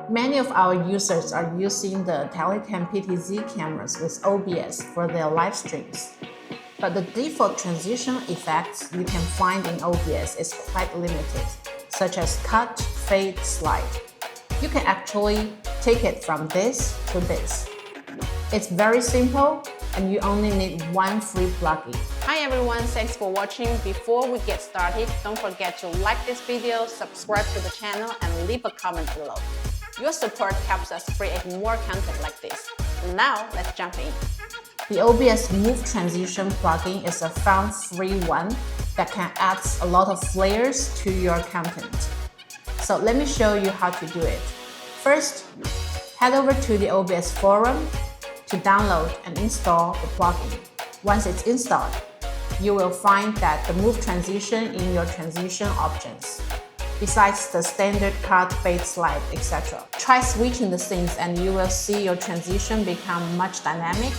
Many of our users are using the Telycam PTZ cameras with OBS for their live streams. But the default transition effects you can find in OBS is quite limited, such as cut, fade, slide. You can actually take it from this to this. It's very simple, and you only need one free plugin. Hi everyone, thanks for watching. Before we get started, don't forget to like this video, subscribe to the channel, and leave a comment below. Your support helps us create more content like this. Now, let's jump in. The OBS MOVE transition plugin is a fun free one that can add a lot of layers to your content. So let me show you how to do it. First, head over to the OBS forum to download and install the plugin. Once it's installed, you will find that the MOVE transition in your transition options, besides the standard cut, fade, slide, etc. Try switching the scenes and you will see your transition become much dynamic,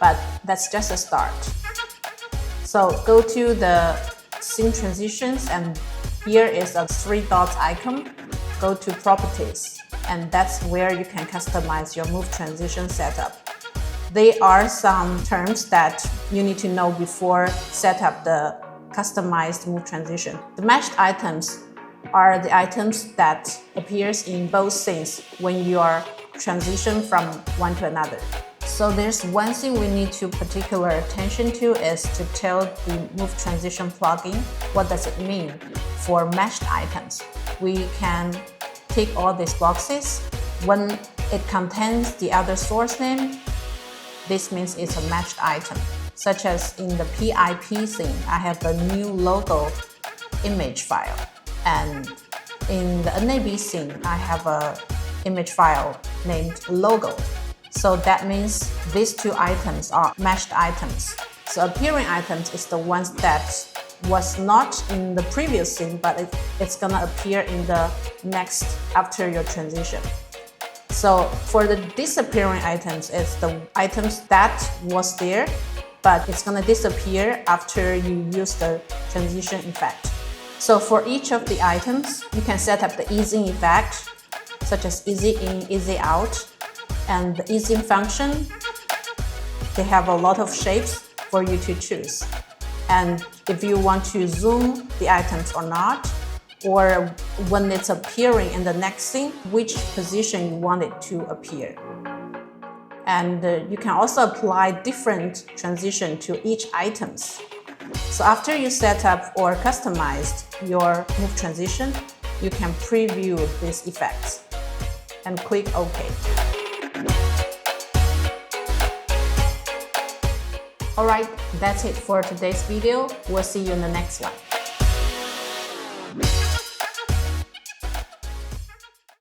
but that's just a start. So go to the scene transitions, and here is a 3 dots icon. Go to properties, and that's where you can customize your MOVE transition setup. There are some terms that you need to know before set up the customized MOVE transition. The matched items are the items that appears in both scenes when you are transition from one to another. So there's one thing we need to particular attention to is to tell the MOVE transition plugin what does it mean for matched items. We can tick all these boxes. When it contains the other source name, this means it's a matched item. Such as in the PIP scene, I have a new logo image file. And in the NAB scene, I have an image file named logo. So that means these 2 items are matched items. So appearing items is the ones that was not in the previous scene, but it's gonna appear in the next after your transition. So for the disappearing items, it's the items that was there, but it's gonna disappear after you use the transition effect. So for each of the items, you can set up the easing effect, such as easy in, easy out, and the easing function. They have a lot of shapes for you to choose. And if you want to zoom the items or not, or when it's appearing in the next scene, which position you want it to appear. And you can also apply different transition to each items. So after you set up or customized your MOVE transition, you can preview these effects and click OK. Alright, that's it for today's video. We'll see you in the next one.